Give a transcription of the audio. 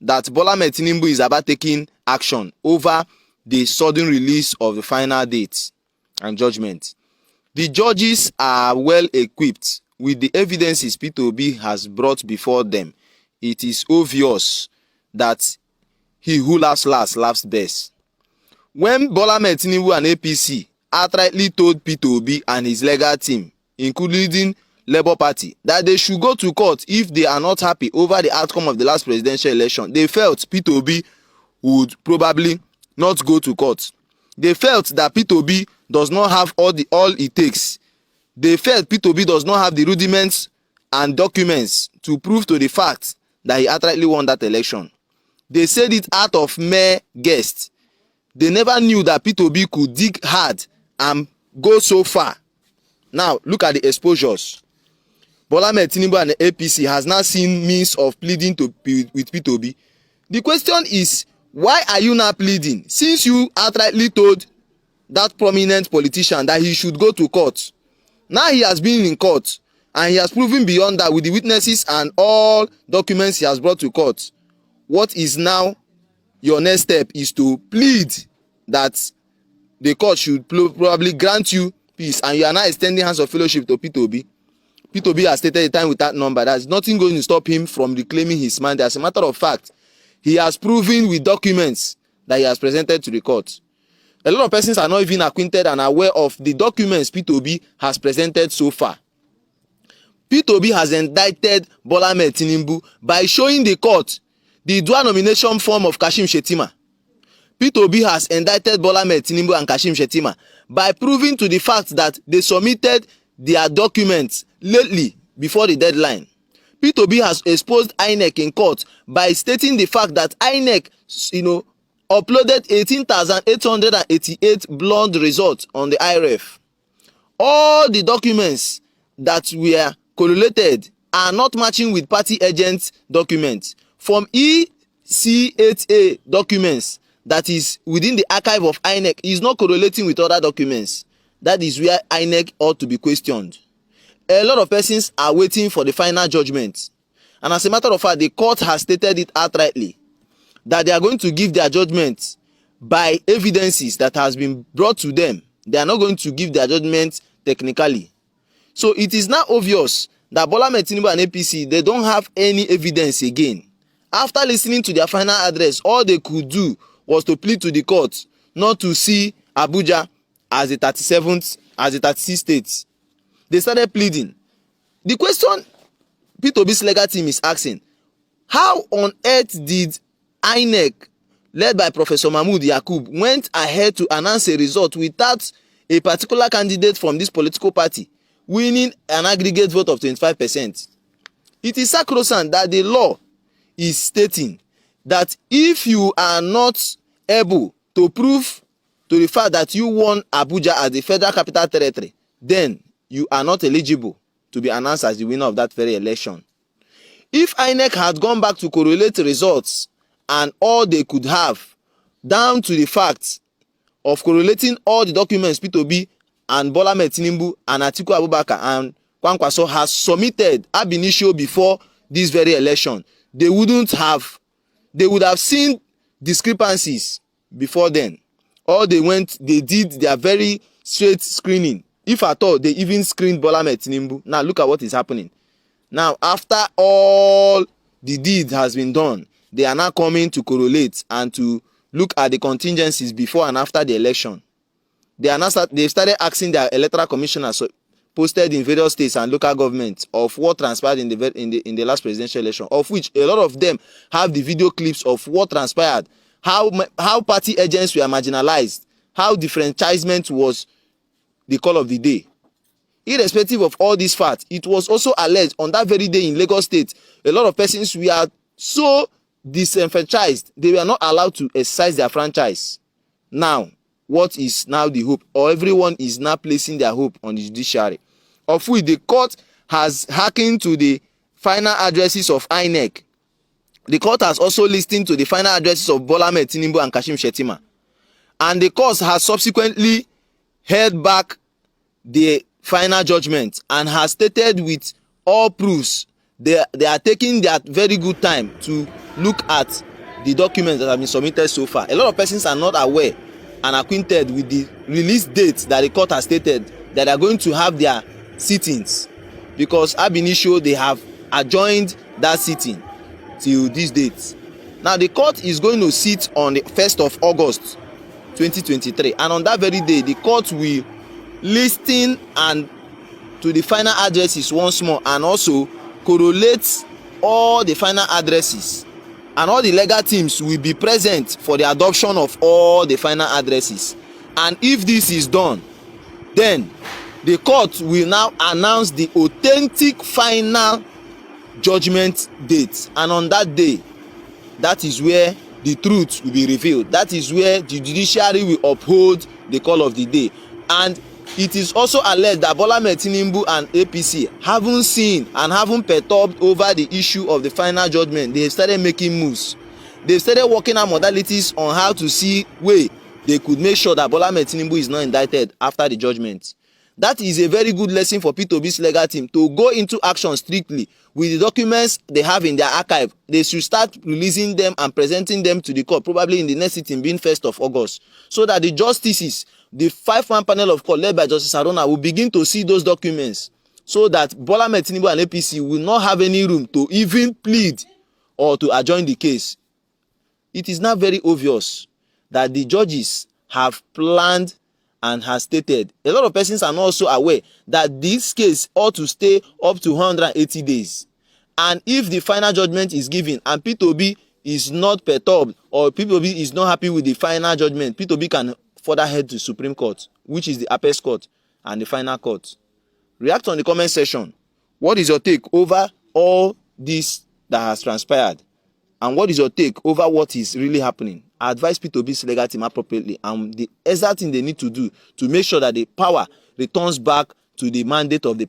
that Bola Ahmed Tinubu is about taking action over the sudden release of the final date and judgment. The judges are well equipped with the evidences Peter Obi has brought before them. It is obvious that he who laughs last laughs best. When Bola Ahmed Tinubu and APC outrightly told Peter Obi and his legal team, including Labour Party, that they should go to court if they are not happy over the outcome of the last presidential election, they felt Peter Obi would probably not go to court. They felt that Peter Obi does not have all it takes. They felt Peter Obi does not have the rudiments and documents to prove to the fact that he outrightly won that election. They said it out of mere guess. They never knew that Peter Obi could dig hard and go so far. Now, look at the exposures. Bola Ahmed Tinubu and the APC has now seen means of pleading with Peter Obi. The question is, why are you now pleading? Since you outrightly told that prominent politician that he should go to court. Now he has been in court and he has proven beyond that with the witnesses and all documents he has brought to court. What is now your next step is to plead that the court should probably grant you peace, and you are now extending hands of fellowship to Peter Obi. Peter Obi has stated a time with that number. There's nothing going to stop him from reclaiming his mandate. As a matter of fact, he has proven with documents that he has presented to the court. A lot of persons are not even acquainted and aware of the documents Peter Obi has presented so far. Peter Obi has indicted Bola Ahmed Tinubu by showing the court the dual nomination form of Kashim Shettima. Peter Obi has indicted Bola Ahmed Tinubu and Kashim Shettima by proving to the fact that they submitted their documents lately before the deadline. Peter Obi has exposed INEC in court by stating the fact that INEC, uploaded 18,888 blood results on the IRF. All the documents that were correlated are not matching with party agents' documents. From EC8A documents that is within the archive of INEC is not correlating with other documents. That is where INEC ought to be questioned. A lot of persons are waiting for the final judgment. And as a matter of fact, the court has stated it outrightly that they are going to give their judgment by evidences that has been brought to them. They are not going to give their judgment technically. So it is now obvious that Bola Ahmed Tinubu and APC, they don't have any evidence again. After listening to their final address, all they could do was to plead to the court not to see Abuja as the 36th state. They started pleading. The question Peter Obi's legal team is asking, how on earth did INEC, led by Professor Mahmood Yakub, went ahead to announce a result without a particular candidate from this political party winning an aggregate vote of 25%? It is sacrosanct that the law is stating that if you are not able to prove to the fact that you won Abuja as the Federal Capital Territory, then you are not eligible to be announced as the winner of that very election. If INEC had gone back to correlate results and all they could have, down to the fact of correlating all the documents Peter Obi and Bola Ahmed Tinubu and Atiku Abubakar and Kwankwaso has submitted ab initio before this very election, they would have seen discrepancies before then. Or they did their very straight screening. If at all, they even screened Bola Ahmed Tinubu. Now look at what is happening. Now, after all the deed has been done, they are now coming to correlate and to look at the contingencies before and after the election. They've started asking their electoral commissioners posted in various states and local governments of what transpired in the last presidential election, of which a lot of them have the video clips of what transpired, how party agents were marginalized, how disfranchisement was the call of the day. Irrespective of all these facts, it was also alleged on that very day in Lagos State, a lot of persons were so disenfranchised, they were not allowed to exercise their franchise. Now, what is now the hope? Or everyone is now placing their hope on the judiciary, of which the court has hearkened to the final addresses of INEC. The court has also listened to the final addresses of Bola Ahmed Tinubu and Kashim Shettima. And the court has subsequently held back the final judgment and has stated with all proofs they are taking their very good time to look at the documents that have been submitted so far. A lot of persons are not aware and acquainted with the release date that the court has stated that they are going to have their sittings, because ab initio they have adjourned that sitting till this date. Now the court is going to sit on the 1st of August 2023, and on that very day the court will listen and to the final addresses once more, and also correlate all the final addresses, and all the legal teams will be present for the adoption of all the final addresses. And if this is done, then the court will now announce the authentic final judgment date, and on that day, that is where the truth will be revealed. That is where the judiciary will uphold the call of the day. And it is also alleged that Bola Ahmed Tinubu and APC haven't seen and haven't perturbed over the issue of the final judgment. They have started making moves. They started working out modalities on how to see way they could make sure that Bola Ahmed Tinubu is not indicted after the judgment. That is a very good lesson for P2B's legal team to go into action strictly with the documents they have in their archive. They should start releasing them and presenting them to the court, probably in the next sitting being 1st of August, so that the justices, the 5-man panel of court led by Justice Arona, will begin to see those documents, so that Bola Ahmed Tinubu and APC will not have any room to even plead or to adjourn the case. It is now very obvious that the judges have planned and has stated. A lot of persons are not also aware that this case ought to stay up to 180 days. And if the final judgment is given and P2B is not perturbed, or P2B is not happy with the final judgment, P2B can further head to Supreme Court, which is the Apex Court and the final court. React on the comment section. What is your take over all this that has transpired? And what is your take over what is really happening? I advise P2B's legal team appropriately, and the exact thing they need to do to make sure that the power returns back to the mandate of the